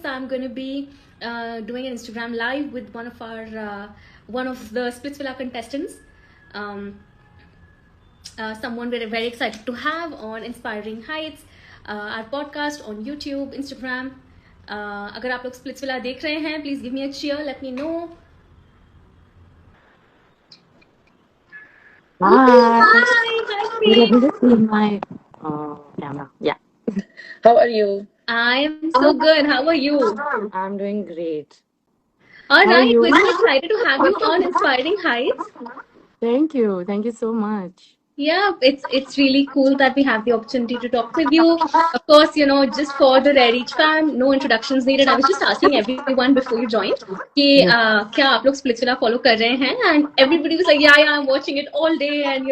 I'm going to be doing an Instagram live with one of the Splitsvilla contestants. Um, Someone we're very excited to have on Inspiring Heights, our podcast on YouTube, Instagram. अगर आप लोग Splitsvilla देख रहे हैं, please give me a cheer. Let me know. Hi. Hi, Let Preet. me just see my camera. Yeah. How are you? I am so good. How are you? I'm doing great. All How are right, you? we're so excited to have you on Inspiring Heights. Thank you. Thank you so much. Yeah, it's really cool that we have the opportunity to talk with you. Of course, just for the Rare Each fam, no introductions needed. I was just asking everyone before you joined कि क्या आप लोग Splitsvilla follow कर रहे हैं? And everybody was like, yeah, I'm watching it all day, and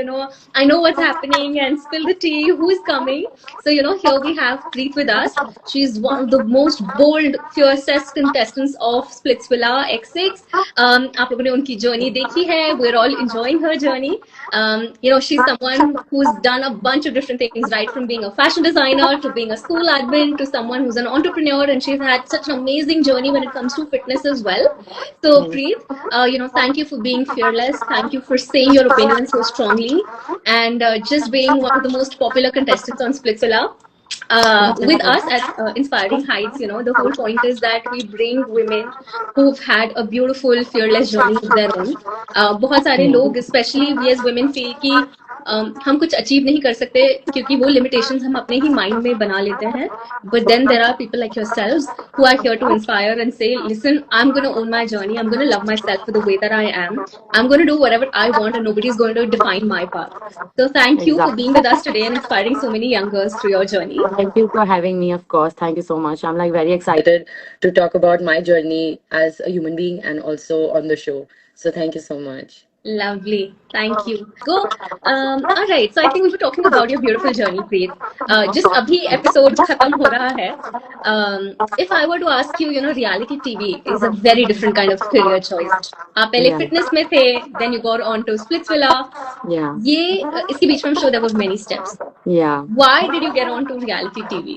I know what's happening, and spill the tea, who is coming. So here we have Preet with us. She's one of the most bold, fiercest contestants of Splitsvilla X6. आप लोगों ने उनकी journey देखी है. We're all enjoying her journey. She's someone who's done a bunch of different things, right? From being a fashion designer to being a school admin to someone who's an entrepreneur, and she's had such an amazing journey when it comes to fitness as well. So, Preet, thank you for being fearless. Thank you for saying your opinion so strongly, and just being one of the most popular contestants on Splitsvilla. With us at Inspiring Heights, the whole point is that we bring women who've had a beautiful, fearless journey of their own. बहुत सारे लोग, especially we as women, feel कि हम कुछ achieve नहीं कर सकते क्योंकि वो limitations हम अपने ही mind में बना लेते हैं. But then there are people like yourselves who are here to inspire and say, listen, I'm going to own my journey. I'm going to love myself for the way that I am. I'm going to do whatever I want, and nobody's going to define my path. So thank you for being with us today and inspiring so many young girls through your journey. Thank you for having me, of course. Thank you so much. I'm like very excited to talk about my journey as a human being and also on the show. So thank you so much. Lovely. Thank you. Go. All right. So I think we were talking about your beautiful journey, Preet. Just abhi episode khatam ho raha hai. If I were to ask you, reality TV is a very different kind of career choice. आप पहले Yeah. fitness में थे, then you got on to Splitsvilla. Yeah. ये इसके बीच में I'm sure there was many steps. Yeah. Why did you get on to reality TV?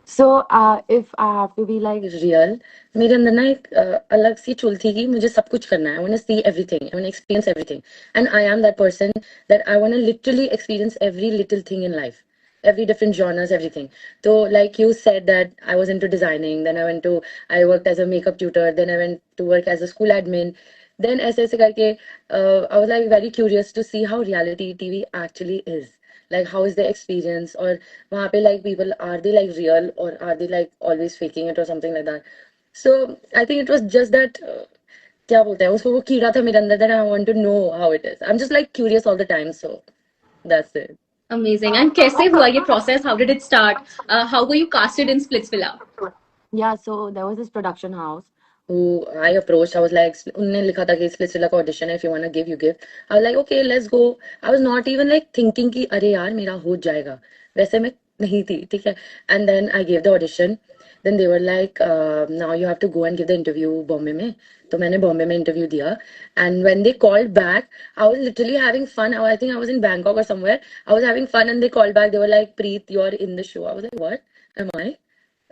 So if I have to be like real, मेरे अंदर ना एक अलग सी चुल थी कि मुझे सब कुछ करना है. I want to see everything. I want to experience everything. And I am that person that I want to literally experience every little thing in life. Every different genres, everything. So like you said that I was into designing, then I worked as a makeup tutor, then I went to work as a school admin. Then ऐसे करके I was like very curious to see how reality TV actually is. Like how is the experience, or वहाँ पे like people, are they like real or are they like always faking it or something like that. So I think it was just that क्या बोलते हैं उसको, वो कीड़ा था मेरे अंदर that I want to know how it is. I'm just like curious all the time, so that's it. Amazing. And कैसे हुआ ये process? How did it start? How were you casted in Splitsvilla? Yeah, so there was this production house who I approached. I was like, उन्होंने लिखा था कि Splitsvilla का audition है, if you wanna give, you give. I was like, okay, let's go. I was not even like thinking कि अरे यार मेरा हो जाएगा. वैसे मैं नहीं थी, ठीक है. And then I gave the audition. Then they were like, now you have to go and give the interview Bombay में. तो मैंने बॉम्बे में interview दिया. And when they called back, I was literally having fun. I think I was in Bangkok or somewhere. I was having fun, and they called back. They were like, Preet, you're in the show. I was like, what? Am I?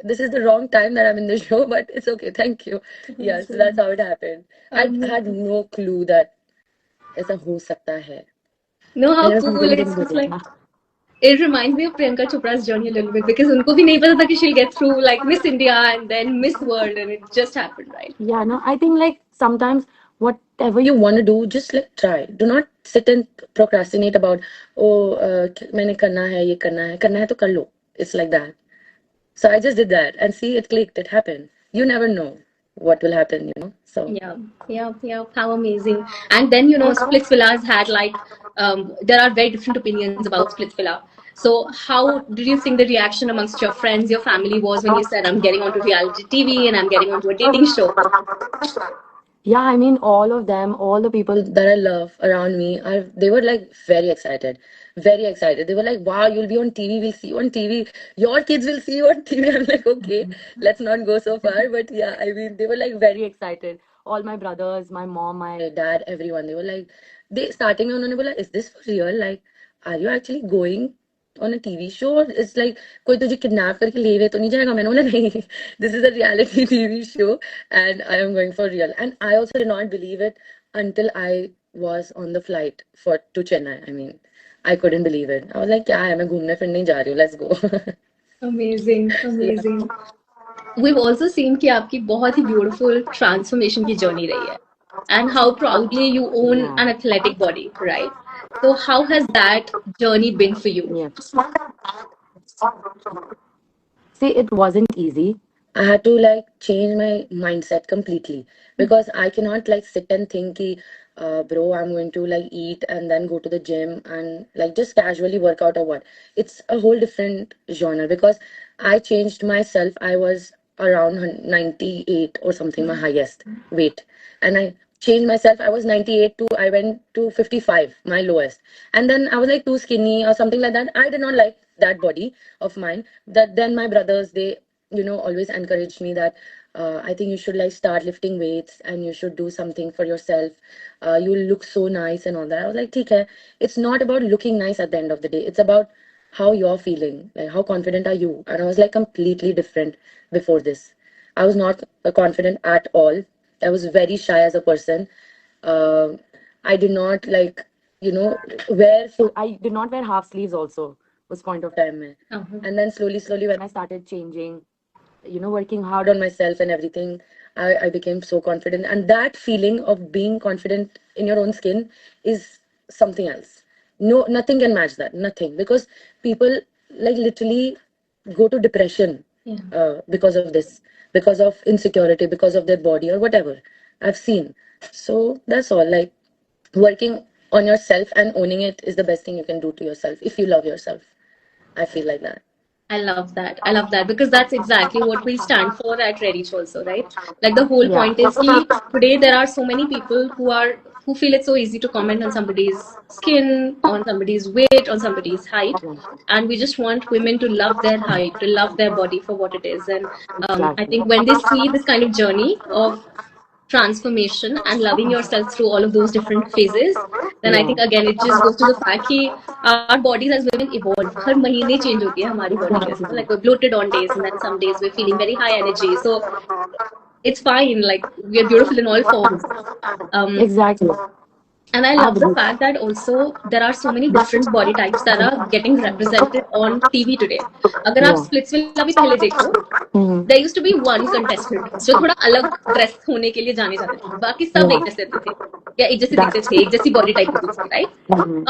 This is the wrong time that I'm in the show, but it's okay. Thank you. Yeah, so that's how it happened. I had no clue that ऐसा हो सकता है. No, how मैंने बस cool. उनको It's LinkedIn just भेजा like, था. it reminds me of Priyanka Chopra's journey a little bit because उनको भी नहीं पता था कि she'll get through like Miss India and then Miss World, and it just happened, right? Yeah, no, I think like sometimes whatever you want to do, just like try. Do not sit and procrastinate about, oh, मैंने करना है तो कर लो. It's like that. So I just did that and see, it clicked, it happened. You never know what will happen, so Yeah. How amazing. And then, Splitsvilla's had like, there are very different opinions about Splitsvilla. So how did you think the reaction amongst your friends, your family was when you said, I'm getting onto reality TV and I'm getting onto a dating show? yeah, I mean, all of them, all the people that I love around me, they were like very excited, very excited. They were like, wow, you'll be on TV, we'll see you on TV, your kids will see you on TV. I'm like, okay, let's not go so far. But yeah, I mean, they were like very excited. All my brothers, my mom, my dad, everyone, they were like, starting में उन्होंने बोला, is this for real? Like, are you actually going? on a TV show, it's like कोई तुझे kidnap करके ले गए तो नहीं जाएगा. मैंने बोला नहीं, this is a reality TV show and I am going for real. And I also did not believe it until I was on the flight to Chennai. I mean, I couldn't believe it. I was like, क्या है, मैं घूमने फिरने ही जा रही हूँ, let's go. Amazing, amazing. We've also seen कि आपकी बहुत ही beautiful transformation की journey रही है, and how proudly you own Yeah. an athletic body, right? So how has that journey been for you? Yeah. See, it wasn't easy. I had to like change my mindset completely because I cannot like sit and think, ki, bro, I'm going to like eat and then go to the gym and like just casually work out or what. It's a whole different genre because I changed myself. I was around 98 or something, my highest weight. And I changed myself. I was 98 to I went to 55, my lowest. And then I was like too skinny or something like that. I did not like that body of mine. That then my brothers, they always encouraged me that I think you should like start lifting weights and you should do something for yourself. You look so nice and all that. I was like, ठीक है. It's not about looking nice at the end of the day. It's about how you're feeling. Like how confident are you? And I was like completely different before this. I was not confident at all. I was very shy as a person. Uh, I did not like, wear. So I did not wear half sleeves also. Was point of time mein. And then slowly, when I started changing, working hard on myself and everything, I became so confident. And that feeling of being confident in your own skin is something else. No, nothing can match that. Nothing. Because people like literally go to depression because of this, because of insecurity, because of their body or whatever. I've seen. So that's all. Like working on yourself and owning it is the best thing you can do to yourself if you love yourself. I feel like that. I love that. I love that because that's exactly what we stand for at Redditch also, right? Like the whole point is that today there are so many people who feel it's so easy to comment on somebody's skin, on somebody's weight, on somebody's height, and we just want women to love their height, to love their body for what it is. And I think when they see this kind of journey of transformation and loving yourself through all of those different phases, then I think again it just goes to the fact that our bodies as women evolve. हर महीने change होती है हमारी body कैसे, like we're bloated on days and then some days we're feeling very high energy. So it's fine, like we are beautiful in all forms. Exactly. And I love the fact that also there are so many different body types that are getting represented on TV today. अगर आप Splitsvilla भी पहले देखो, there used to be one contestant जो थोड़ा अलग dress होने के लिए जाने जाते थे, बाकी सब एक जैसे थे या एक जैसे दिखते थे, एक जैसी बॉडी टाइप होती थी, राइट?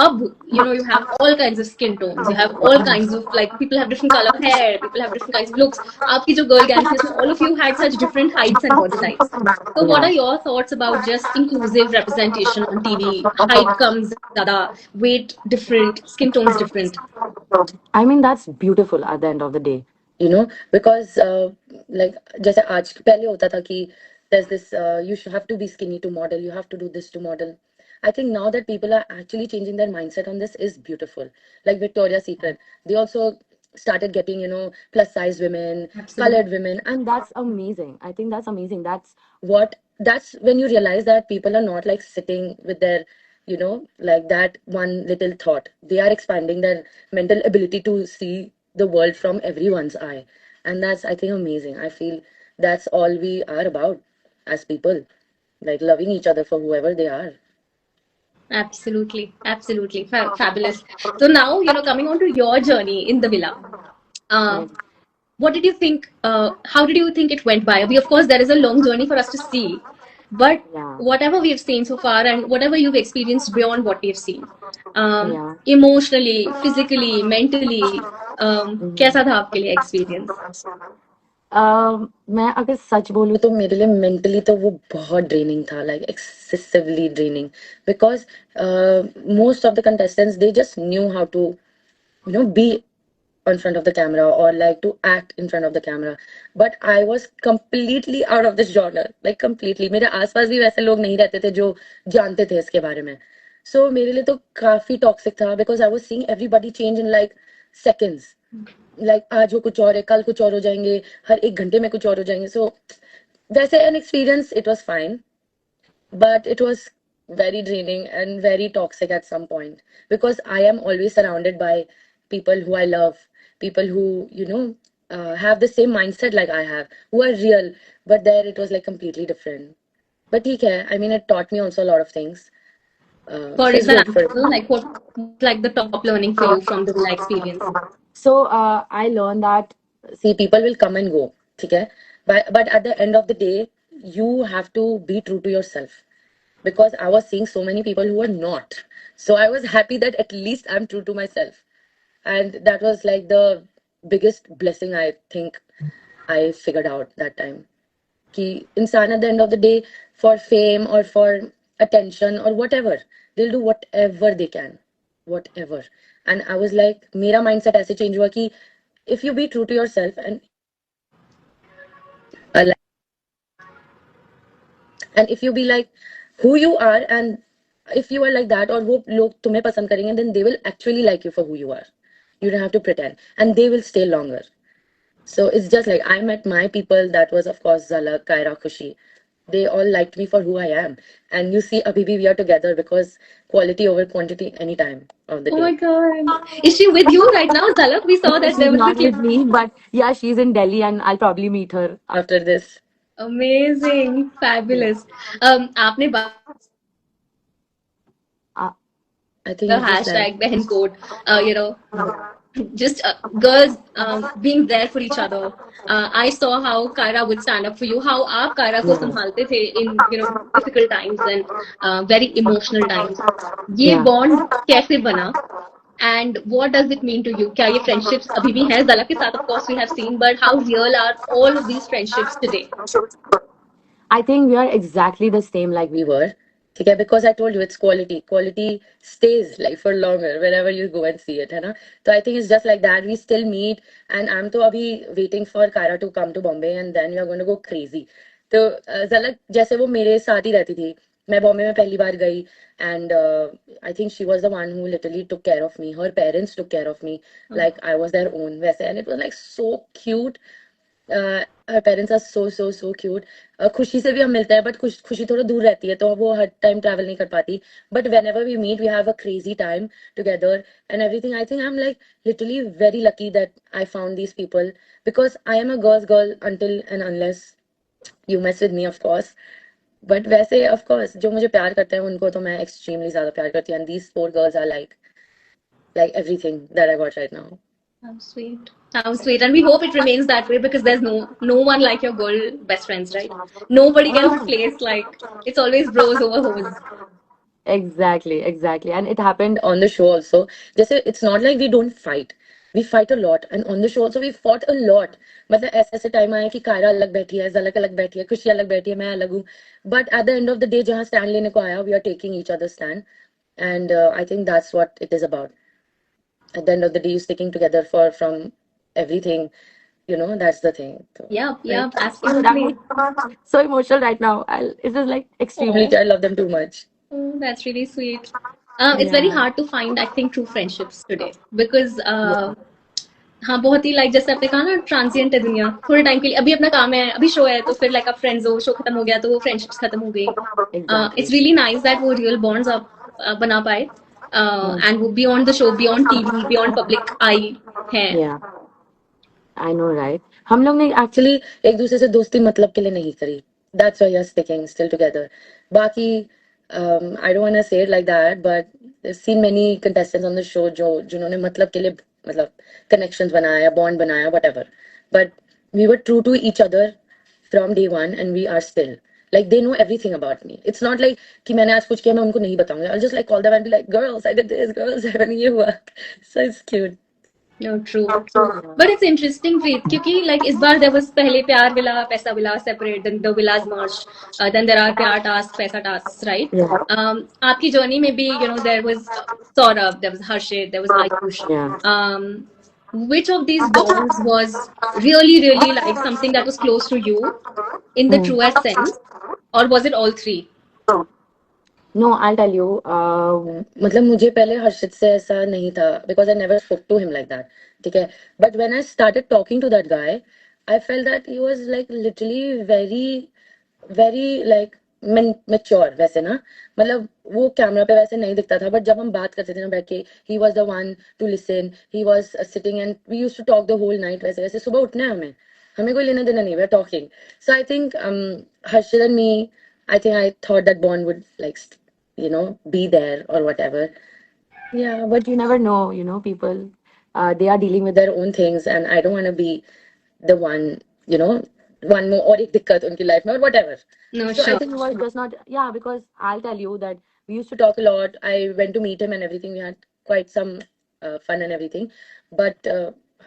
अब you have all kinds of skin tones, you have all kinds of like people have different color hair, people have different kinds of looks. आपकी जो girl gang थी, all of you had such different heights and body types. So what are your thoughts about just inclusive representation on TV? Height comes ज़्यादा, weight different, skin tones different. I mean, that's beautiful at the end of the day. Because like जैसे आज पहले होता था कि there's this you should have to be skinny to model, you have to do this to model. I think now that people are actually changing their mindset on this is beautiful. Like Victoria's Secret, they also started getting plus size women, colored women, and that's amazing. I think that's amazing. That's when you realize that people are not like sitting with their like that one little thought. They are expanding their mental ability to see the world from everyone's eye, and that's, I think, amazing. I feel that's all we are about as people, like loving each other for whoever they are. Absolutely, absolutely. Fabulous. So now, coming on to your journey in the villa, what did you think? How did you think it went by? Of course, there is a long journey for us to see, but whatever we've seen so far and whatever you've experienced beyond what we've seen, emotionally, physically, mentally, कैसा था आपके लिए experience? मैं अगर सच बोलूँ तो मेरे लिए मेंटली तो वो बहुत ड्रेनिंग था, like excessively draining, because most of the contestants they just knew how to be in front of the camera or like to act in front of the camera, but I was completely out of this genre, like completely. मेरे आसपास भी वैसे लोग नहीं रहते थे जो जानते थे इसके बारे में, so मेरे लिए तो काफी टॉक्सिक था because I was seeing everybody change in like seconds. Like आज वो कुछ और है, कल कुछ और हो जाएंगे, हर एक घंटे में कुछ और हो जाएंगे. So वैसे an experience, it was fine, but it was very draining and very toxic at some point because I am always surrounded by people who I love, people who, have the same mindset like I have, who are real. But there it was like completely different. But theek hai. I mean, it taught me also a lot of things. For So it's good for example, like what's like the top learning for you from the Villa experience? So I learned that see people will come and go, okay? But at the end of the day, you have to be true to yourself because I was seeing so many people who were not. So I was happy that at least I'm true to myself, and that was like the biggest blessing I think I figured out that time. Ki insan at the end of the day, for fame or for attention or whatever, they'll do whatever they can, whatever. And I was like, मेरा mindset ऐसे change हुआ कि if you be true to yourself and if you be like who you are, and if you are like that और वो लोग तुम्हें पसंद करेंगे, then they will actually like you for who you are. You don't have to pretend, and they will stay longer. So it's just like I met my people. That was of course Zalak, Kaira, Khushi. They all liked me for who I am. And you see, Abhi bhi we are together because quality over quantity any time of the Oh my day. God. Is she with you right now, Zalak? We saw that She's there was a not clip. with me, but yeah, she's in Delhi and I'll probably meet her after this. Amazing. Fabulous. आपने Uh, I think the it's just like hashtag Behan code, just girls being there for each other. I saw how Kaira would stand up for you, how आप Kaira को yeah, संभालते थे in difficult times and very emotional times. ये yeah. bond कैसे बना? And what does it mean to you? क्या ये friendships अभी भी हैं? Zalak के साथ of course we have seen, but how real are all of these friendships today? I think we are exactly the same like we were. Okay, because I told you it's quality. Quality stays like for longer whenever you go and see it, है ना? So I think it's just like that. We still meet, and I'm तो अभी waiting for Kara to come to Bombay, and then we are going to go crazy. तो Zalak जैसे वो मेरे साथ ही रहती थी. मैं बॉम्बे में पहली बार गई, and I think she was the one who literally took care of me. Her parents took care of me like I was their own वैसे, and it was like so cute. Her parents are so cute. खुशी से भी हम मिलते हैं, but खुशी थोड़ा दूर रहती है, तो वो हर टाइम ट्रैवल नहीं कर पाती. But whenever we meet, we have a crazy time together and everything. I think I'm like literally very lucky that I found these people because I am a girl's girl until and unless you mess with me, of course. But वैसे of course जो मुझे प्यार करते हैं उनको तो मैं extremely ज़्यादा प्यार करती हूँ, and these 4 girls are like everything that I got right now. How sweet. How sweet. And we hope it remains that way because there's no one like your girl best friends, right? Nobody can replace, like, it's always bros over hoes. Exactly. And it happened on the show also. Just it's not like we don't fight. We fight a lot. And on the show also we fought a lot. मतलब ऐसे ऐसे time आया कि कायरा अलग बैठी है, ज़लक अलग बैठी है, खुशी अलग बैठी है, मैं अलग हूँ. But at the end of the day जहाँ stand लेने को आया, we are taking each other's stand. And I think that's what it is about. At the end of the day, you're sticking together from everything. That's the thing. So, Yep, absolutely. so emotional right now. It is like extremely. Oh, I love them too much. that's really sweet. It's very Yeah. hard to find, I think, true friendships today because Yeah. हाँ बहुत ही like जैसे आपने कहा ना transient है दुनिया थोड़े time के लिए अभी अपना काम है अभी शो है तो फिर लाइक आप फ्रेंड्स हो शो खत्म हो गया तो वो फ्रेंडशिप्स खत्म हो गई Exactly. It's really nice that वो रियल बॉन्ड्स आप बना पाए एंड वो beyond the show beyond TV beyond public eye है Yeah. I know, right? हम लोग ने actually एक दूसरे से दोस्ती मतलब के लिए नहीं करी. That's why you're sticking still together. बाकी I don't want to say it like that, but I've seen many contestants on the show जिन्होंने मतलब के लिए मतलब connections बनाया, bond बनाया, whatever. But we were true to each other from day one, and we are still. Like they know everything about me. It's not like कि मैंने आज कुछ किया मैं उनको नहीं बताऊंगा. I'll just like call them and be like, girls, I did this, girls, मैंने ये हुआ. So it's cute. No, true. But it's interesting, Preet, क्योंकि like इस बार there was पहले प्यार विला पैसा villa separate, then the villas merged, then there are प्यार tasks, पैसा tasks, right? Yeah. आपकी journey में भी there was Saurabh, there was Harshit, there was Ayush. Yeah. Which of these bonds was really like something that was close to you in the truest sense, or was it all three? No, I'll tell you. मतलब मुझे पहले हर्षित से ऐसा नहीं था because I never spoke to him like that. ठीक है. But when I started talking to that guy, I felt that he was like literally very like mature वैसे ना. मतलब वो कैमरा पे वैसे नहीं दिखता था, बट जब हम बात करते थे ना बैठ के, he was the one to listen, he was sitting and we use to talk the whole night. वैसे वैसे सुबह उठना है हमें, हमें कोई लेना देना नहीं, we are talking. So I think Harshad and me, I think I thought that bond would like be there or whatever. Yeah, but you never know, people they are dealing with their own things and I don't want to be the one, you know, one more or ek dikkat unki life mein or whatever. No, So I sure. think it was just not, yeah, because I'll tell you that we used to talk a lot. I went to meet him and everything. We had quite some fun and everything. But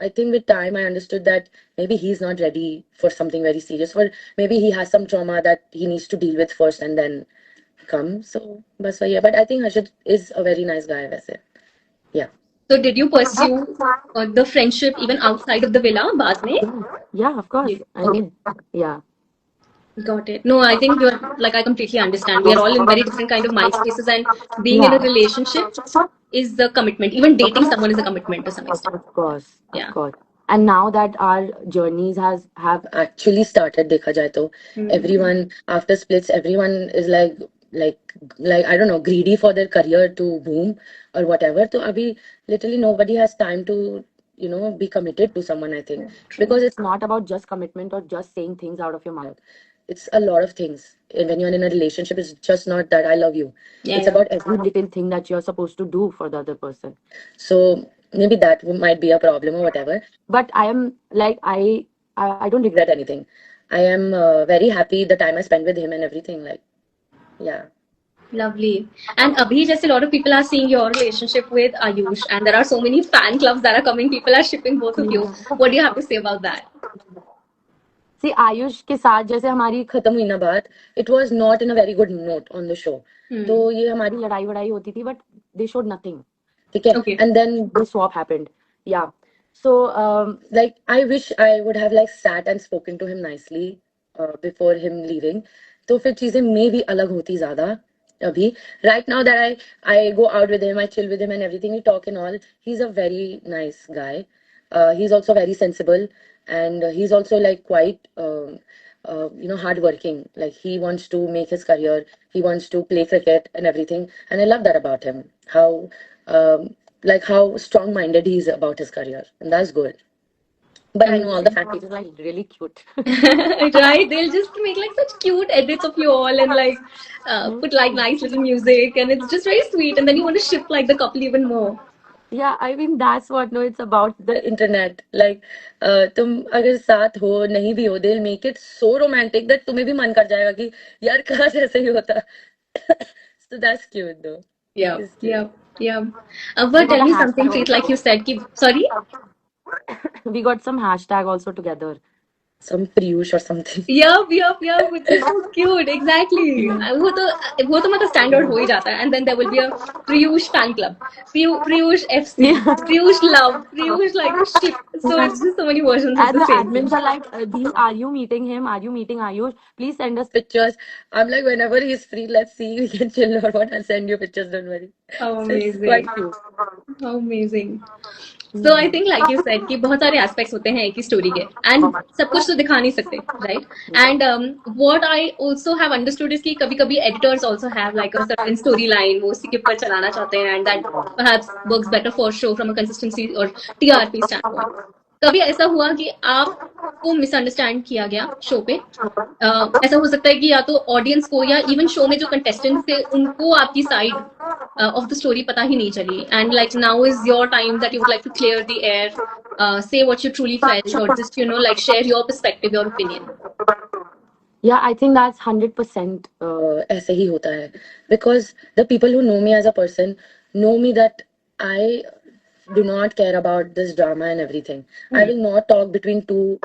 I think with time I understood that maybe he's not ready for something very serious. Or maybe he has some trauma that he needs to deal with first and then come. So, bas wahi hai. But I think Harshad is a very nice guy, वैसे. Yeah. So did you pursue the friendship even outside of the villa baad mein? Yeah, of course. I mean, yeah. Got it. No, I think you're like, I completely understand. We are all in very different kind of mind spaces, and being in a Yeah. relationship is the commitment. Even dating someone is a commitment to some extent. Of course, Yeah. of course. And now that our journeys have actually started, देखा जाए तो everyone after splits, everyone is like I don't know, greedy for their career to boom or whatever. So अभी literally nobody has time to be committed to someone. I think because it's not about just commitment or just saying things out of your mouth. It's a lot of things. And when you're in a relationship, it's just not that I love you. Yeah, It's yeah. about every little thing that you're supposed to do for the other person. So maybe that might be a problem or whatever. But I am like I don't regret anything. I am very happy the time I spent with him and everything. Like, yeah. Lovely. And Abhi, just a lot of people are seeing your relationship with Ayush, and there are so many fan clubs that are coming. People are shipping both of you. What do you have to say about that? See, Ayush के साथ जैसे हमारी खत्म हुई ना बात, it was not in a very good note on the show. तो ये हमारी लड़ाई वड़ाई होती थी, but they showed nothing. ठीक है? Okay. And then the swap happened. Yeah. So like I wish I would have like sat and spoken to him nicely before him leaving. तो फिर चीजें may be अलग होती ज्यादा अभी. Right now that I go out with him, I chill with him and everything, we talk and all. He's a very nice guy. He's also very sensible, and he's also like quite hardworking. Like he wants to make his career, he wants to play cricket and everything, and I love that about him. How strong-minded he is about his career, and that's good. But I know all the fan pages are really cute. Right, they'll just make like such cute edits of you all and like put like nice little music, and it's just very sweet, and then you want to ship like the couple even more. Yeah, I mean that's what it's about the internet. Like तुम अगर साथ हो नहीं भी हो, they'll make it so romantic that तुम्हें भी मन कर जाएगा कि यार काश ऐसे ही होता. So that's cute though. Yeah, It's cute. yeah. But tell me something, Preet, like you said, sorry? We got some hashtag also together. Some Priyush or something. Yup, which is so cute, exactly. वो तो मतलब standard हो ही जाता है, and then there will be a Priyush fan club, Priyush FC, Priyush love, Priyush like ship. So it's just so many versions of And the the same admins thing. are like, are you meeting him? Are you meeting Ayush? Please send us pictures. I'm like, whenever he's free, let's see, we can chill or what. I'll send you pictures, don't worry. How So it's amazing. quite cute. How amazing. So I think like you said कि बहुत सारे aspects होते हैं एक ही story के, and सब कुछ तो दिखा नहीं सकते, right? And what I also have understood is कि कभी-कभी editors also have like a certain storyline वो उसी के ऊपर चलाना चाहते हैं, and that perhaps works better for show from a consistency or TRP standpoint. कभी ऐसा हुआ कि आपको मिसअंडरस्टैंड किया गया शो पे? ऐसा हो सकता है कि या तो ऑडियंस को या इवन शो में जो कंटेस्टेंट्स थे उनको आपकी साइड ऑफ द स्टोरी पता ही नहीं चली, and like now is your time that you would like to clear the air, say what you truly felt, or just like share your perspective, your opinion. Yeah, I think that's 100% ऐसे ही होता है, because the people who know me as a person know me that I do not care about this drama and everything. I will not talk between two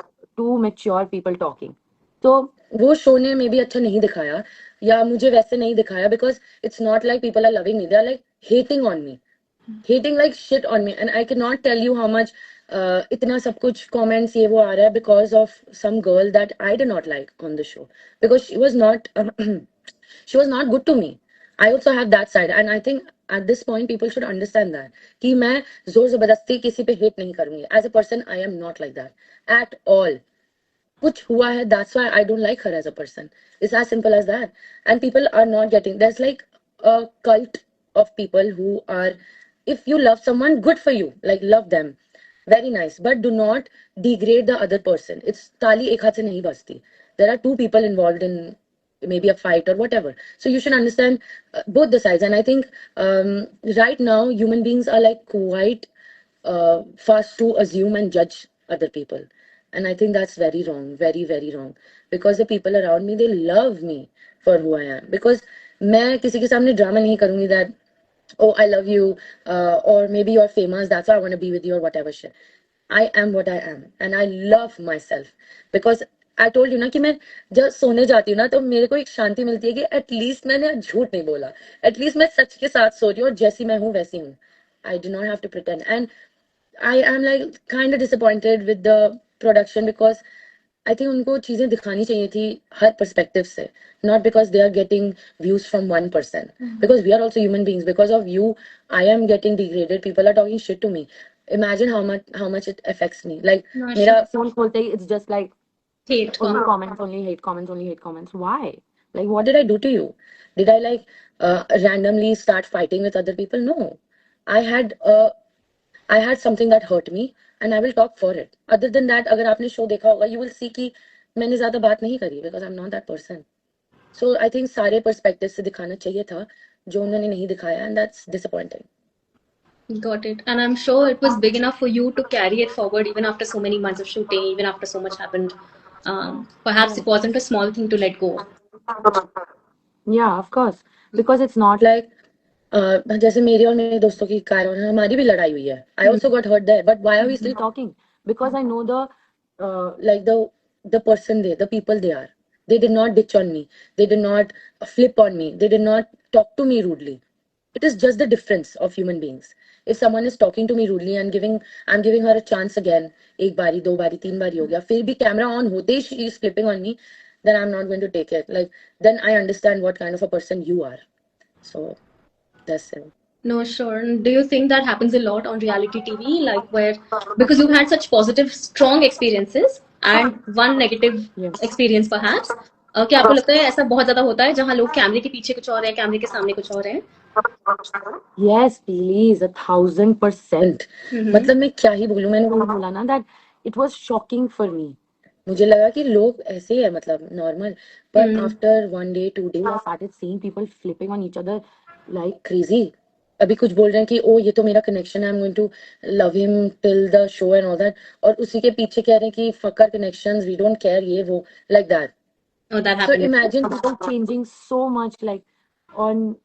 mature people talking. So वो show ने मे भी अच्छा नहीं दिखाया या मुझे वैसे नहीं दिखाया, because it's not like people are loving me, they are like hating on me, hating like shit on me, and I cannot tell you how much इतना सब कुछ comments ये वो आ रहा है because of some girl that I did not like on the show, because she was not she was not good to me. I also have that side, and I think at this point people should understand that कि मैं जोर जबरदस्ती किसी पे hate नहीं करूंगी. As a person I am not like that at all. कुछ हुआ है, that's why I don't like her as a person. It's as simple as that. And people are not getting, there's like a cult of people who are, if you love someone, good for you, like love them, very nice, but do not degrade the other person. It's tali ek haath se nahi basti. There are two people involved in maybe a fight or whatever, so you should understand both the sides. And I think right now human beings are like quite fast to assume and judge other people, and I think that's very wrong, very very wrong, because the people around me, they love me for who I am. Because मैं किसी के सामने drama नहीं करूंगी that oh I love you, or maybe you're famous, that's why I want to be with you or whatever shit. I am what I am and I love myself. Because I told you ना कि मैं जब सोने जाती हूँ ना तो मेरे को एक शांति मिलती है कि एटलीस्ट मैंने झूठ नहीं बोला, एटलीस्ट मैं सच के साथ सो रही हूँ और जैसी मैं हूँ वैसी हूँ. I do not have to pretend. And I am like kind of disappointed with the production because I think उनको चीजें दिखानी चाहिए थी हर perspective से, not because they are getting views from one person. Because we are also human beings. Because of you, I am getting degraded. People are talking shit to me. Imagine how much it affects me. Like No, मेरा sure. phone खोलते ही it's just like Hate. only comments, only hate comments, only hate comments. Why? Like what did I do to you? Did I like randomly start fighting with other people? No. I had I had something that hurt me and I will talk for it. Other than that, अगर आपने show देखा होगा, you will see कि मैंने ज़्यादा बात नहीं करी because I'm not that person. So I think सारे perspectives से दिखाना चाहिए था जो उन्होंने नहीं दिखाया, and that's disappointing. Got it. And I'm sure it was big enough for you to carry it forward even after so many months of shooting, even after so much happened. Perhaps it wasn't a small thing to let go. Yeah, of course. Because it's not like जैसे मेरी और मेरे दोस्तों की कारण हमारी भी लड़ाई हुई है. I also got hurt there. But why are we still talking? Because I know the like the person there, the people they are. They did not ditch on me. They did not flip on me. They did not talk to me rudely. It is just the difference of human beings. If someone is talking to me rudely and I'm giving her a chance again, एक बारी, दो बारी, तीन बारी हो गया, फिर भी camera on होते ही she is flipping on me, then I'm not going to take it. Like then I understand what kind of a person you are. So that's it. No, sure. And do you think that happens a lot on reality TV, like where because you've had such positive, strong experiences and one negative Yes. experience perhaps, क्या आपको लगता है ऐसा बहुत ज्यादा होता है जहाँ लोग कैमरे के पीछे कुछ और है, कैमरे के सामने कुछ और है? Yes, please, 1000%. मतलब मैं क्या ही बोलूं, मैंने वही बोला ना that it was shocking for me. मुझे लगा कि लोग ऐसे ही है, मतलब normal. But after 1 day, 2 days, I started seeing people flipping on each other like crazy. अभी कुछ बोल रहे हैं कि ओ ये तो मेरा कनेक्शन है, I'm going to love him till the show and all that. और उसी के पीछे कह रहे हैं कि fuck our connections, we don't care, ये वो, like that. Oh, that So happened. imagine people changing so much like on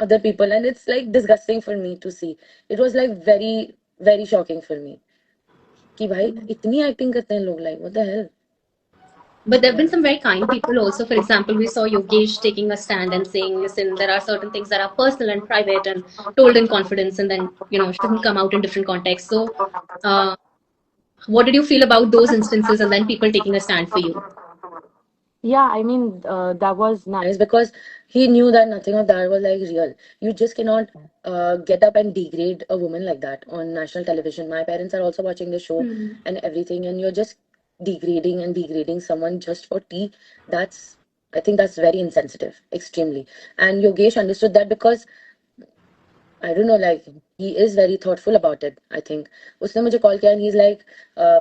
other people, and it's like disgusting for me to see. It was like very very shocking for me कि भाई इतनी acting करते हैं लोग, like what the hell. But there have been some very kind people also. For example, we saw Yogesh taking a stand and saying, listen, there are certain things that are personal and private and told in confidence and then, shouldn't come out in different contexts. So, what did you feel about those instances and then people taking a stand for you? Yeah, I mean, that was nice because he knew that nothing of that was like real. You just cannot get up and degrade a woman like that on national television. My parents are also watching the show and everything, and you're just degrading someone just for tea. I think that's very insensitive, extremely. And Yogesh understood that because I don't know, like he is very thoughtful about it. I think उसने मुझे call किया and he's like,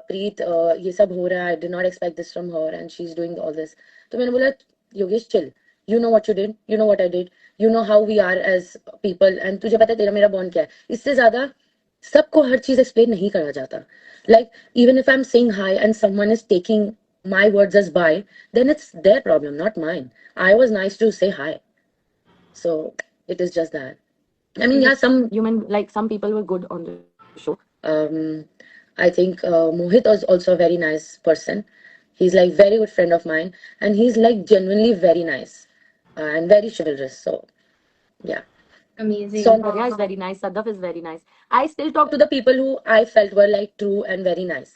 Preet, ये सब हो रहा है. I did not expect this from her and she's doing all this. तो मैंने बोला, Yogesh, chill. You know what you did. You know what I did. You know how we are as people. And तुझे पता है तेरा मेरा bond क्या है. इससे ज़्यादा सबको हर चीज explain नहीं करा जाता. Like even if I'm saying hi and someone is taking my words as bye, then it's their problem, not mine. I was nice to say hi. So it is just that. I mean, yeah, some people were good on the show. I think Mohit was also a very nice person. He's like very good friend of mine, and he's like genuinely very nice and very chivalrous. So, yeah. Amazing. Saundarya is very nice. Sadaf is very nice. I still talk to the people who I felt were like true and very nice.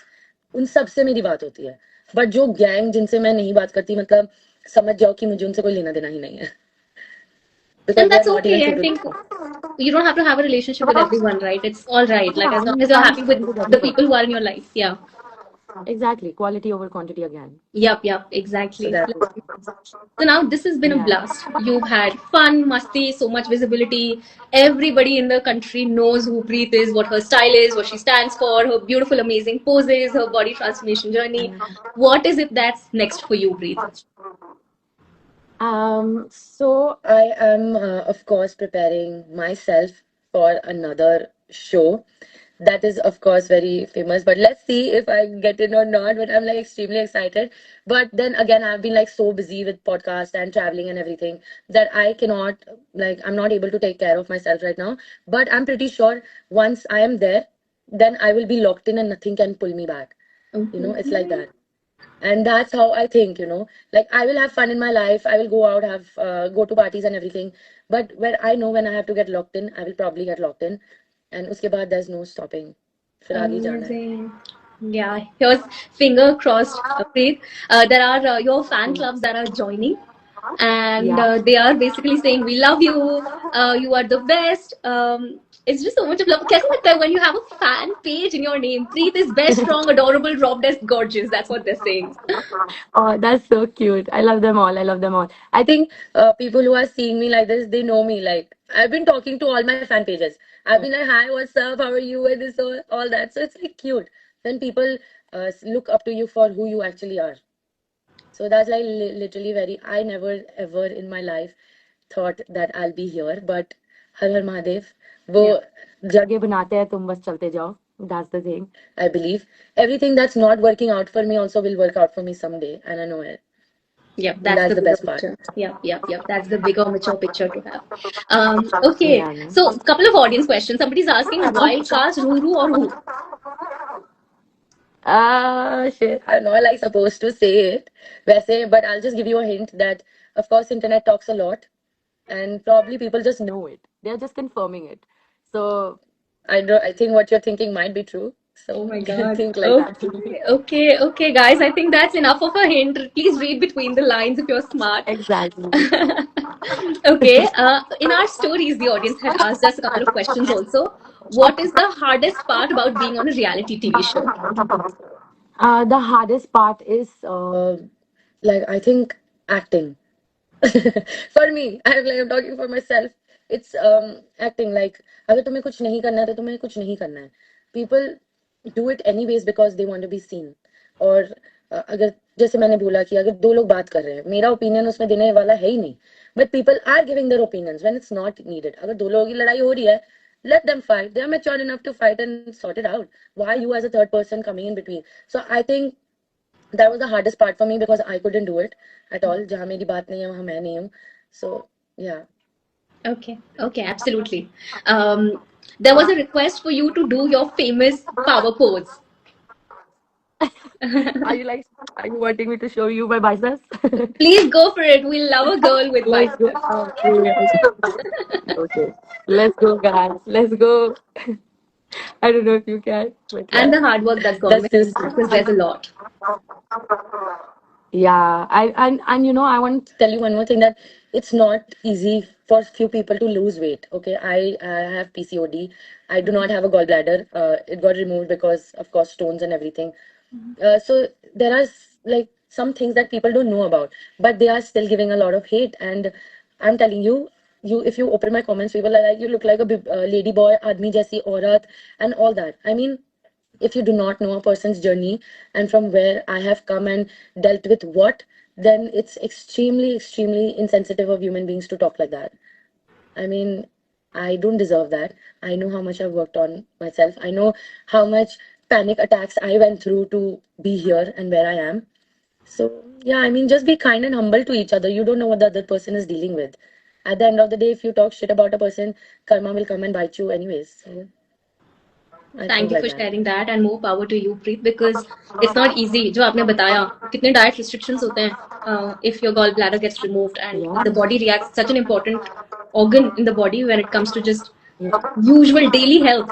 उन सब से मेरी बात होती है. But जो gang जिनसे मैं नहीं बात करती, मतलब समझ जाओ कि मुझे उनसे कोई लेना देना ही नहीं है. And that's okay. I think you don't have to have a relationship with everyone, right? It's all right. Like as long as you're happy with the people who are in your life. Yeah. Exactly. Quality over quantity again. Yep, So exactly. that So now this has been a yeah. blast. You've had fun, musty, so much visibility. Everybody in the country knows who Preet is, what her style is, what she stands for, her beautiful, amazing poses, her body transformation journey. What is it that's next for you, Preet? So I am, of course, preparing myself for another show that is, of course, very famous. But let's see if I get in or not. But I'm like extremely excited. But then again, I've been like so busy with podcast and traveling and everything that I cannot, like, I'm not able to take care of myself right now. But I'm pretty sure once I am there, then I will be locked in and nothing can pull me back. It's like that. And that's how I think, like I will have fun in my life. I will go out, have go to parties and everything. But when I know when I have to get locked in, I will probably get locked in. And uske baad there's no stopping. फिर आगे ही जाना है. Amazing. Yeah, here's finger crossed, Preet. There are your fan clubs that are joining, and Yeah. they are basically saying, "We love you. You are the best." It's just so much of love. कैसा लगता है when you have a fan page in your name? Preet is best, strong, adorable, drop dead, gorgeous. That's what they're saying. Oh, that's so cute. I love them all. I love them all. I think people who are seeing me like this, they know me. Like I've been talking to all my fan pages. I've been like, "Hi, what's up? How are you?" and this all that. So it's like cute when people look up to you for who you actually are. So that's like literally very. I never ever in my life thought that I'll be here, but Har Har Mahadev, वो जगह बनाते हैं तुम बस चलते जाओ. That's the thing. I believe everything that's not working out for me also will work out for me someday, and I know it. Yep, And that's that's the the bigger best part. picture. Yep. That's the bigger, mature picture to have. Okay, Yeah, man. so couple of audience questions. Somebody's asking, wild cards, Ruru or who? Shit. I'm not like supposed to say it, वैसे, but I'll just give you a hint that, of course, internet talks a lot, and probably people just know it. They're just confirming it. So I think what you're thinking might be true. So Oh my God. think like that. Okay, guys. I think that's enough of a hint. Please read between the lines if you're smart. Exactly. Okay. In our stories, the audience had asked us a couple of questions also. What is the hardest part about being on a reality TV show? The hardest part is like I think acting. For me, I'm talking for myself. It's acting. Like अगर तुम्हें कुछ नहीं करना है तो तुम्हें कुछ नहीं करना है. People do it anyways because they want to be seen. और अगर जैसे मैंने बोला कि अगर दो लोग बात कर रहे हैं, मेरा ओपिनियन उसमें देने वाला है ही नहीं. But people are giving their opinions when it's not needed. अगर दो लोगों की लड़ाई हो रही है, let them fight. They are mature enough to fight and sort it out. Why you as a third person coming in between? So I think that was the hardest part for me because I couldn't do it at all. जहाँ मेरी बात नहीं है वहाँ मैं नहीं हूँ. So yeah. Okay, absolutely. There was a request for you to do your famous power pose. Are you wanting me to show you my biceps? Please go for it. We love a girl with Let's go. biceps. Okay. Let's go, guys. Let's go. I don't know if you can, but And yeah. the hard work that's gone That's behind just that, because there's a lot. yeah. And I want to tell you one more thing that it's not easy for few people to lose weight. Okay, I have PCOD. I do not have a gallbladder. It got removed because of course stones and everything. So there are like some things that people don't know about, but they are still giving a lot of hate. And I'm telling you, if you open my comments, people are like, you look like a lady boy, आदमी जैसी औरत, and all that. I mean, if you do not know a person's journey and from where I have come and dealt with what, then it's extremely, extremely insensitive of human beings to talk like that. I mean, I don't deserve that. I know how much I've worked on myself. I know how much panic attacks I went through to be here and where I am. So, yeah, I mean, just be kind and humble to each other. You don't know what the other person is dealing with. At the end of the day, if you talk shit about a person, karma will come and bite you anyways. So, I Thank think you like for that. sharing that and more power to you, Preet, because it's not easy. जो आपने बताया कितने diet restrictions होते हैं if your gallbladder gets removed and Yeah. the body reacts such an important organ in the body when it comes to just usual daily health.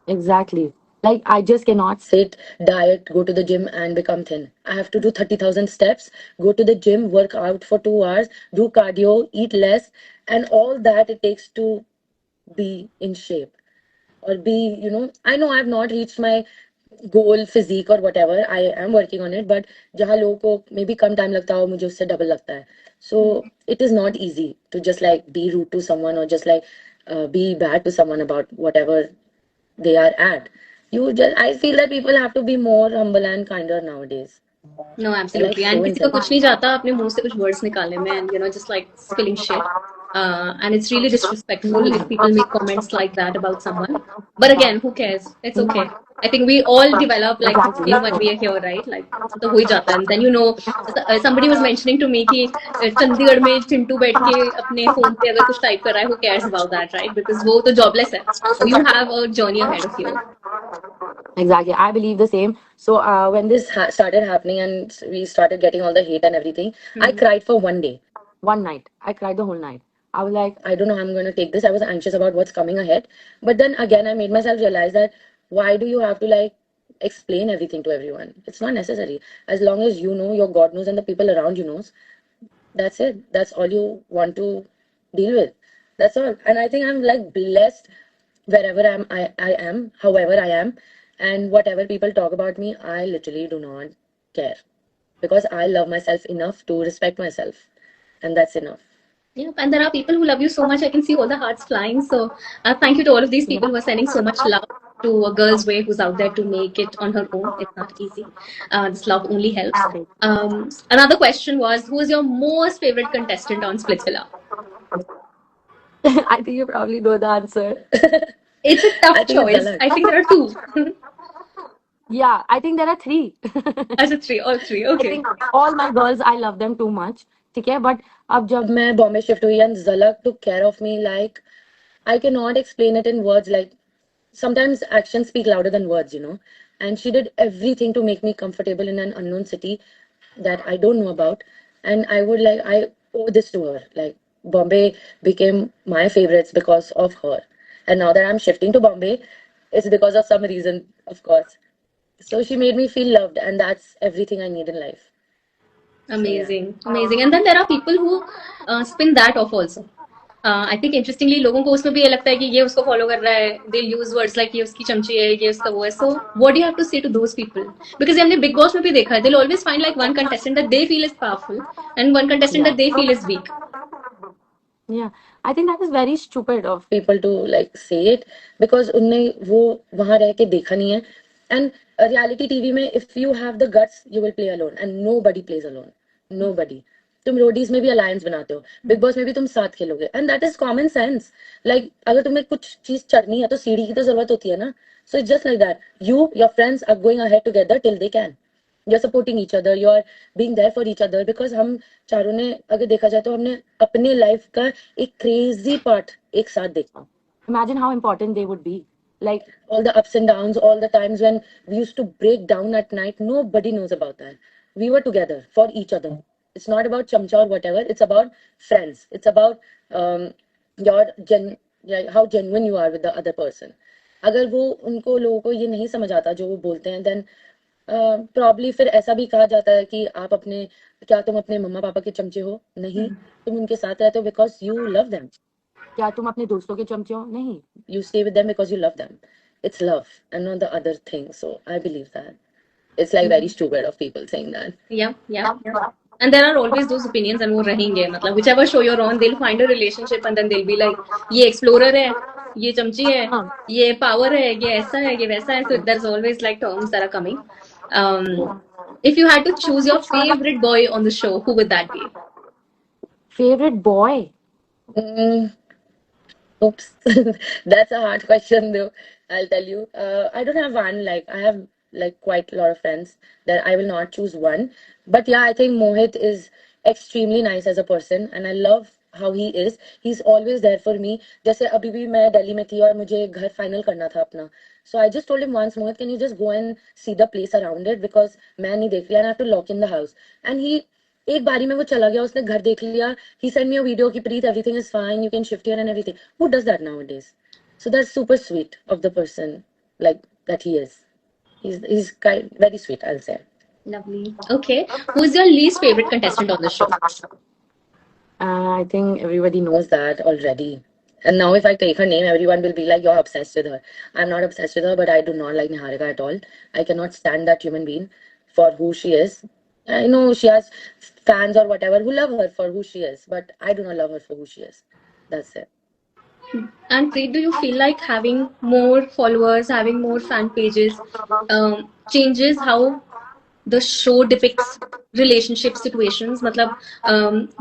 Exactly. Like, I just cannot sit, diet, go to the gym, and become thin. I have to do 30,000 steps, go to the gym, work out for 2 hours, do cardio, eat less, and all that it takes to be in shape or be, I know I've not reached my goal physique or whatever, I am working on it, but जहाँ लोगों को maybe कम time लगता हो मुझे उससे double लगता है. So it is not easy to just like be rude to someone or just like be bad to someone about whatever they are at. I feel that people have to be more humble and kinder nowadays. No, They're like absolutely. so And किसी को कुछ नहीं insensitive. जाता अपने मुंह से कुछ words निकालने में and just like spilling shit. And it's really disrespectful if people make comments like that about someone. But again, who cares? It's okay. I think we all develop like thick skin when we are here, right? Like तो हो ही जाता है. And then somebody was mentioning to me कि चंडीगढ़ में चिंटू बैठ के अपने phone पे अगर कुछ टाइप कर रहा है, who cares about that, right? Because वो तो jobless है. You have a journey ahead of you. Exactly, I believe the same. So when this started happening and we started getting all the hate and everything, I cried for one day, one night. I cried the whole night. I was like, I don't know how I'm going to take this. I was anxious about what's coming ahead. But then again, I made myself realize that why do you have to like explain everything to everyone? It's not necessary. As long as you know, your God knows, and the people around you knows, that's it. That's all you want to deal with. That's all. And I think I'm like blessed wherever I am, however I am, and whatever people talk about me, I literally do not care because I love myself enough to respect myself, and that's enough. Yeah, and there are people who love you so much. I can see all the hearts flying. So, thank you to all of these people who are sending so much love to a girl's way who's out there to make it on her own. It's not easy. This love only helps. Another question was, who is your most favorite contestant on Splitsvilla? I think you probably know the answer. It's a tough choice. I think there are two. Yeah, I think there are three. As a three, all three. I Okay. think all my girls, I love them too much. ठीक है, but अब जब मैं Bombay shift हुई and Zalak took care of me like I cannot explain it in words. Like sometimes actions speak louder than words, you know. And she did everything to make me comfortable in an unknown city that I don't know about. And I owe this to her. Like Bombay became my favorites because of her. And now that I'm shifting to Bombay, it's because of some reason, of course. So she made me feel loved, and that's everything I need in life. Amazing, amazing. And then there are people who spin that off also. I think interestingly लोगों को उसमें भी ये लगता है कि ये उसको follow कर रहा है. They'll use words like ये उसकी चमची है, ये उसका वो है. So what do you have to say to those people? Because हमने Big Boss में भी देखा है. They'll always find like one contestant that they feel is powerful and one contestant that they feel is weak. Yeah, I think that is very stupid of people to like say it because उनने वो वहाँ रह के देखा नहीं है. And reality TV में if you have the guts, you will play alone and nobody plays alone. Nobody. तुम रोडीज में भी अलायंस बनाते हो, बिग बॉस में भी तुम साथ खेलोगे, and that is common sense. Like अगर तुम्हें कुछ चीज चढ़नी है तो सीढ़ी की तो जरूरत होती है ना. So it's just like that. You your friends are going ahead together till they can. You are supporting each other, you are being there for each other. Because हम चारों ने अगर देखा जाए तो हमने अपने लाइफ का एक क्रेजी पार्ट एक साथ देखा. Imagine how important they would be. Like all the ups and downs, all the times when we used to break down at night, nobody knows about that. We were together for each other. It's not about chamcha or whatever. It's about friends. It's about your how genuine you are with the other person. अगर वो उनको लोगों को ये नहीं समझ आता जो वो बोलते हैं, then प्रॉब्ली फिर ऐसा भी कहा जाता है कि आप अपने क्या तुम अपने मम्मा पापा के चमचे हो? नहीं, तुम उनके साथ रहते हो बिकॉज यू लव देम. क्या तुम अपने दोस्तों के चमचे हो? नहीं, you stay with them because you love them. It's love and not the other thing. So I believe that. It's like very stupid of people saying that. Yeah. And there are always those opinions and वो रहेंगे. मतलब whichever show you're on, they'll find a relationship and then they'll be like, ये explorer है, ये चमची है, ये power है, ये ऐसा है, ये वैसा है. So there's always like terms that are coming. If you had to choose your favorite boy on the show, who would that be? Favorite boy? Oops, that's a hard question though. I'll tell you. I don't have one. Like I have like quite a lot of friends that I will not choose one. But yeah, I think Mohit is extremely nice as a person, and I love how he is. He's always there for me. जैसे अभी भी मैं दिल्ली में थी और मुझे घर final करना था अपना. So I just told him once, Mohit, can you just go and see the place around it because मैं नहीं देख रही and I have to lock in the house. And he एक बारी में वो चला गया, उसने घर देख लिया. He sent me a video कि प्रीत everything is fine, you can shift here and everything. Who does that nowadays? So that's super sweet of the person like that he is. He's very sweet, I'll say. Lovely. Okay. Who's your least favorite contestant on the show? I think everybody knows that already. And now if I take her name, everyone will be like, you're obsessed with her. I'm not obsessed with her, but I do not like Niharika at all. I cannot stand that human being for who she is. I know she has fans or whatever who love her for who she is, but I do not love her for who she is. That's it. And Preet, do you feel like having more followers, having more fan pages, changes how the show depicts relationship situations? मतलब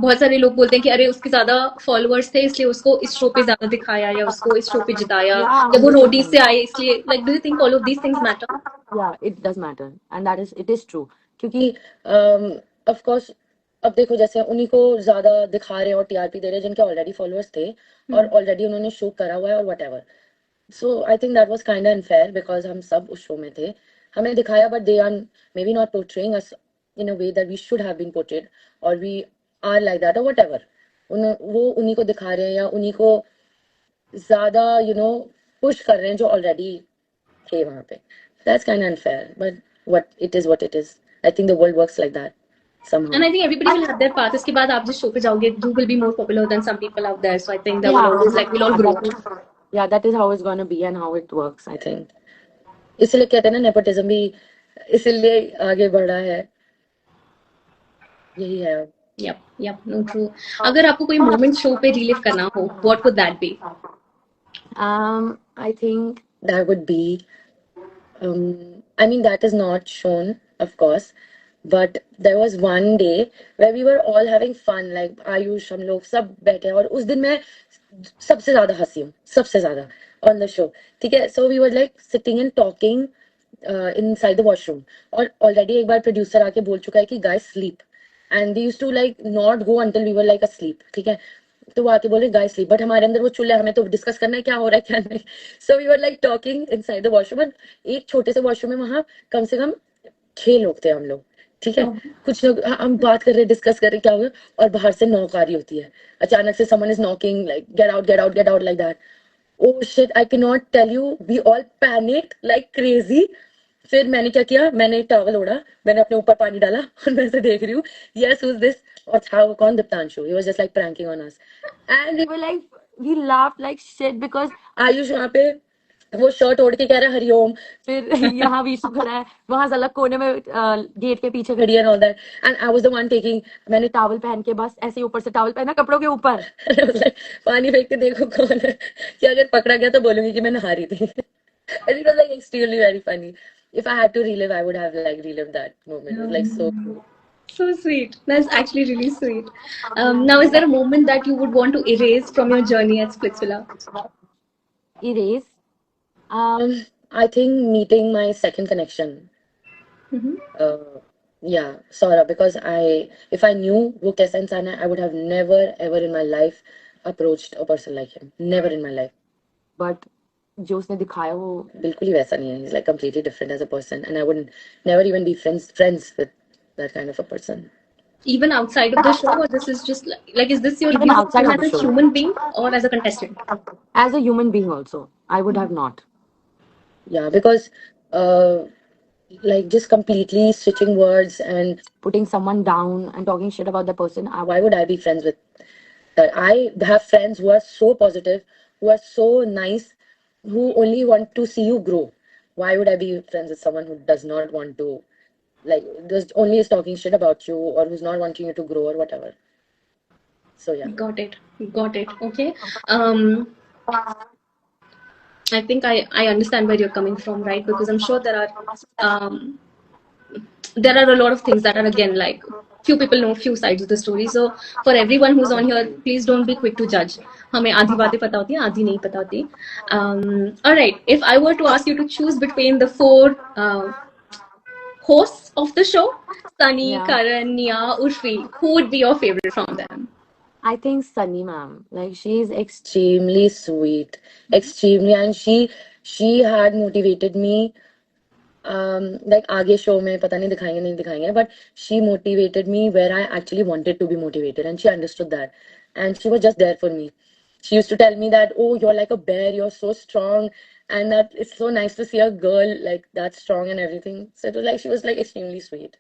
बहुत सारे लोग बोलते हैं कि अरे उसके ज्यादा followers थे इसलिए उसको इस शो पे ज्यादा दिखाया या उसको इस शो पे जिताया Yeah, या वो रोडी 100%. से आए इसलिए like do you think all of these things matter? Yeah, it does matter, and it is true. क्योंकि of course अब देखो जैसे उन्हीं को ज्यादा दिखा रहे हैं और टीआरपी दे रहे हैं जिनके ऑलरेडी फॉलोअर्स थे और ऑलरेडी उन्होंने शो करा हुआ है और whatever. So I think that was kind of unfair because हम सब उस शो में थे, हमें दिखाया, but they are maybe not portraying us in a way that we should have been portrayed or we are like that or whatever. वो उन्हीं को दिखा रहे हैं या उन्हीं को ज्यादा पुश कर रहे हैं जो ऑलरेडी थे वहां पे. That's kind of unfair, but what it is. I think the world works like that somehow. And I think everybody will have their path. इसके बाद आप जिस शो पे जाओगे, you will be more popular than some people out there. So I think that will always like we'll all grow. Yeah, that is how it's gonna be and how it works, I think. इसलिए कहते हैं ना nepotism भी इसलिए आगे बढ़ा है. यही है. Yep, no true. अगर आपको कोई मोमेंट शो पे रिलीव करना हो, what would that be? I think that would be I mean that is not shown, of course, but there was one day where we were all having fun, like Ayush हम लोग सब बैठे और उस दिन मैं सबसे ज्यादा हंसी हूँ, सबसे ज्यादा on the show. ठीक है, so we were like sitting and talking inside the washroom और already एक बार producer आके बोल चुका है कि guys sleep and they used to like not go until we were like asleep. ठीक है, तो वो आके बोले गाइस स्लीप, बट हमारे अंदर वो चुल है, हमें तो डिस्कस करना है क्या हो रहा है क्या नहीं. So we were like talking inside the washroom and एक छोटे से वॉशरूम में वहां कम से कम 6 लोग थे हम लोग. ठीक है, कुछ लोग हम बात कर रहे डिस्कस कर रहे क्या हुआ और बाहर से नॉक आ रही होती है अचानक से, someone is knocking like get out get out get out like that. Oh shit, I can not tell you, we all panic like crazy. फिर मैंने क्या किया, मैंने टॉवल ओढ़ा, मैंने अपने ऊपर पानी डाला और मैं ऐसे देख रही हूँ यस हुज दिस और था वो कौन, Diptanshu. He was just like pranking on us and we were like we laughed like shit because Ayush वहां पे वो शर्ट ओढ़ के कह रहा है हरिओम. फिर यहाँ विशु खड़ा है, वहां झलक कोने में गेट के पीछे खड़ी है all that and I was the one taking. मैंने टॉवल पहन के बस ऐसे ऊपर से टॉवल पहना कपड़ों के ऊपर पानी फेंक के देखो कौन है कि अगर पकड़ा गया तो बोलूंगी कि मैं नहा रही थी. And it was like extremely very funny. If I had to relive, I would have like relived that moment. It was like so cool. So sweet. That's actually really sweet. Now, is there a moment that you would want to erase from your journey at Splitsvilla? Erase? I think meeting my second connection. Yeah, Saurabh, because if I knew वो कैसा इंसान है, I would have never ever in my life approached a person like him. Never in my life. But जो उसने दिखाया वो बिल्कुल ही वैसा नहीं है. He's like completely different as a person, and I would never even be friends with that kind of a person. Even outside of the show, or this is just like is this your Even view outside of as the a show. human being or as a contestant? As a human being also, I would have not. Yeah, because like just completely switching words and putting someone down and talking shit about the person. Why would I be friends with that? I have friends who are so positive, who are so nice, who only want to see you grow. Why would I be friends with someone who does not want to, like, just only is talking shit about you or who's not wanting you to grow or whatever? So yeah. Got it. Okay. I think I understand where you're coming from, right? Because I'm sure there are a lot of things that are again like few people know few sides of the story. So for everyone who's on here, please don't be quick to judge. हमें आधी बातें पता होती हैं, आधी नहीं पता होती. All right. If I were to ask you to choose between the 4 hosts of the show, Sunny, Yeah. Karan, Nia, Urfi, who would be your favorite from them? I think Sunny ma'am, like she is extremely sweet, extremely, and she had motivated me. Like आगे show में पता नहीं दिखाएंगे नहीं दिखाएंगे, but she motivated me where I actually wanted to be motivated, and she understood that, and she was just there for me. She used to tell me that, oh, you're like a bear, you're so strong, and that it's so nice to see a girl like that strong and everything. So it was like she was like extremely sweet.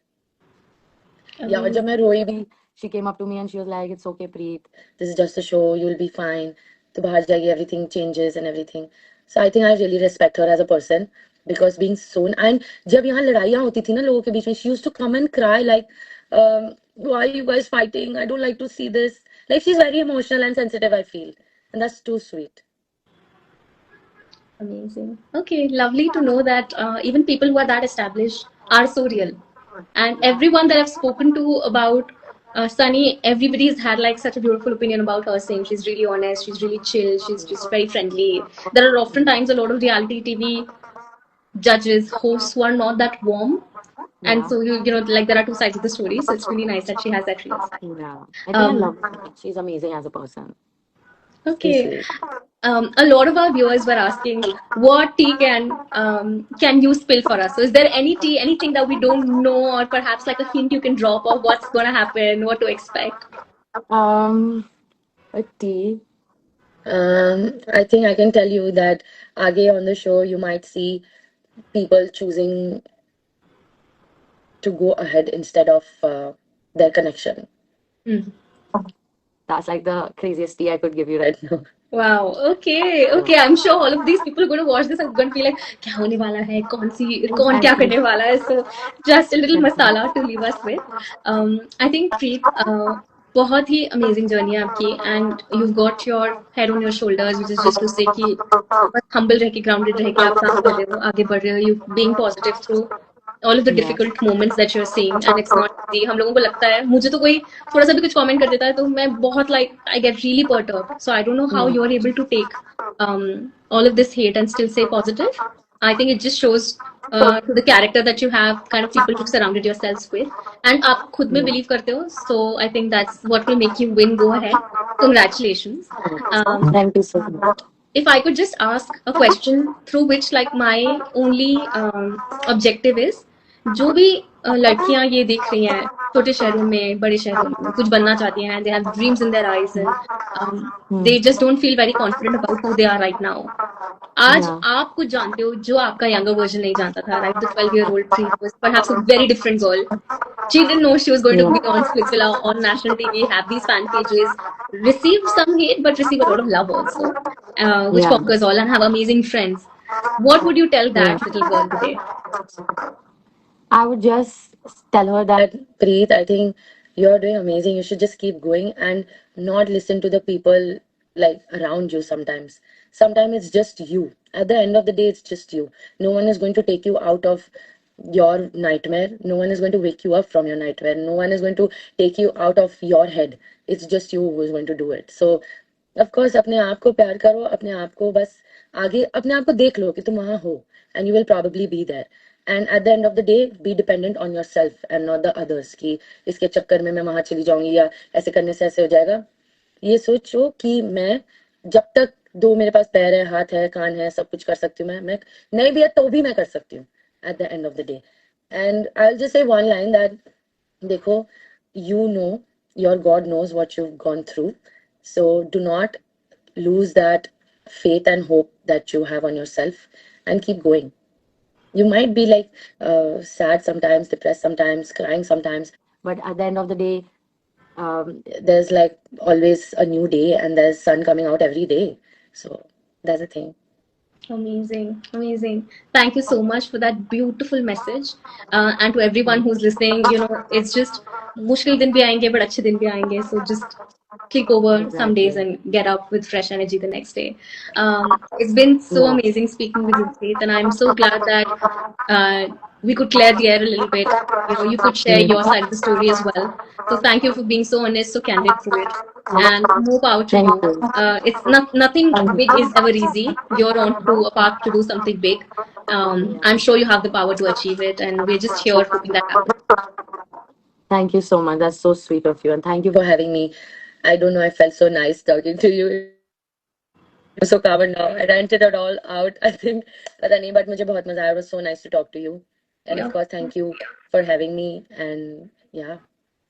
Yeah, और जब मैं रोई भी, she came up to me and she was like, it's okay Preet, this is just a show, you'll be fine. तो बाहर जाएगी, everything changes and everything. So I think I really respect her as a person because being so, and जब यहाँ लड़ाइयाँ होती थी ना लोगों के बीच में, she used to come and cry like, why are you guys fighting? I don't like to see this. Like she's very emotional and sensitive, I feel, and that's too sweet. Amazing. Okay, lovely to know that even people who are that established are so real. And everyone that I've spoken to about Sunny, everybody's had like such a beautiful opinion about her, saying she's really honest, she's really chill, she's just very friendly. There are oftentimes a lot of reality TV judges, hosts who are not that warm. And Yeah. so you know, like there are two sides of the story. So it's really nice that she has that real side. Yeah, I think I love her. She's amazing as a person. Okay. A lot of our viewers were asking what tea can you spill for us. So is there any tea, anything that we don't know, or perhaps like a hint you can drop of what's gonna happen, what to expect? A tea. I think I can tell you that आगे on the show you might see people choosing to go ahead instead of their connection. That's like the craziest tea I could give you right now. Wow. Okay. Okay. I'm sure all of these people are going to watch this and going to be like, क्या होने वाला है? कौन क्या करने वाला है? So just a little masala to leave us with. I think Preet, बहुत ही amazing journey है आपकी, and you've got your head on your shoulders, which is just to say कि बस humble रह के grounded रह के आप काम कर रहे हो, आगे बढ़ रहे हो, you being positive through all of the difficult moments that you're seeing, and it's not easy. हम लोगों को लगता है, मुझे तो कोई थोड़ा सा भी कुछ comment कर देता है तो मैं बहुत like I get really perturbed. So I don't know how you're able to take all of this hate and still stay positive. I think it just shows to the character that you have, kind of people you've surrounded yourselves with, and आप खुद में believe करते हो. So I think that's what will make you win. Go ahead. Congratulations. Thank you so much. If I could just ask a question through which like my only objective is, जो भी लड़कियां ये देख रही हैं छोटे शहरों में, बड़े शहरों में कुछ बनना चाहती हैं, they have dreams in their eyes and they just don't feel very confident about who they are right now. आज आप कुछ जानते हो जो आपका younger version नहीं जानता था, right? The 12-year-old Preet was perhaps a very different girl. She didn't know she was going to be on Splitsvilla, on national TV, have these fan pages, receive some hate, but receive a lot of love also, which conquers all, and have amazing friends. What would you tell that little girl today? I would just tell her that, Preet, I think you're doing amazing. You should just keep going and not listen to the people like around you sometimes. Sometimes it's just you. At the end of the day, it's just you. No one is going to take you out of your nightmare. No one is going to wake you up from your nightmare. No one is going to take you out of your head. It's just you who is going to do it. So, of course, अपने आप को प्यार करो, अपने आप को बस आगे अपने आप को देख लो कि तुम वहाँ हो, and you will probably be there. And at the end of the day, be dependent on yourself and not the others. कि इसके चक्कर में मैं वहाँ चली जाऊंगी या ऐसे करने से ऐसे हो जाएगा. ये सोचो कि मैं जब तक दो मेरे पास पैर है, हाथ है, कान है, सब कुछ कर सकती हूँ. मैं नहीं भी है तो भी मैं कर सकती हूँ. At the end of the day, and I'll just say one line that, देखो, you know, your God knows what you've gone through. So do not lose that faith and hope that you have on yourself, and keep going. You might be like sad sometimes, depressed sometimes, crying sometimes, but at the end of the day, there's like always a new day, and there's sun coming out every day. So that's the thing. Amazing, amazing. Thank you so much for that beautiful message. And to everyone who's listening, you know, it's just मुश्किल दिन भी आएंगे, but अच्छे दिन भी आएंगे. So just click over some days and get up with fresh energy the next day. It's been so amazing speaking with you, Preet, and I'm so glad that we could clear the air a little bit. You know, you could share your side of the story as well. So thank you for being so honest, so candid through it. And more power to you. It's nothing big is ever easy. You're on to a path to do something big. I'm sure you have the power to achieve it, and we're just here hoping that happens. Thank you so much. That's so sweet of you, and thank you for having me. I don't know, I felt so nice talking to you. I'm so covered now. I ranted it all out. I think पता नहीं, but मुझे बहुत मजा आया. It was so nice to talk to you, and of course, thank you for having me. And yeah.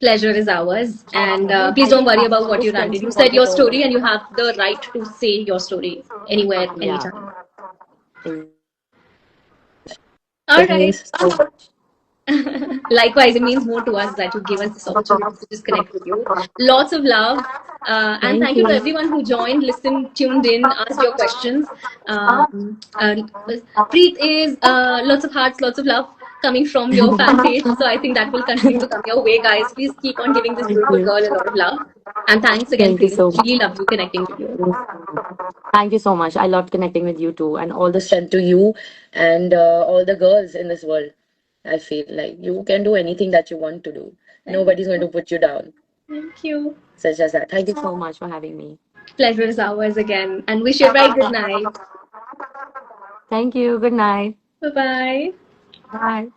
Pleasure is ours, and please don't worry about what you ranted. You said your story, and you have the right to say your story anywhere, anytime. All right. Likewise, it means more to us that you give us this opportunity to just connect with you. Lots of love. And thank you to everyone who joined, listened, tuned in, asked your questions. Preet is lots of hearts, lots of love coming from your fan page. So I think that will continue to come your way, guys. Please keep on giving this beautiful girl a lot of love. And thanks again, Thank you Preet. so much. Really loved you connecting with you. Thank you so much. I loved connecting with you too, and all the strength to you and all the girls in this world. I feel like you can do anything that you want to do. Nobody's going to put you down. Thank you. Such as that. Thank you so much for having me. Pleasure is ours again. And wish you a very good night. Thank you. Good night. Bye-bye. Bye.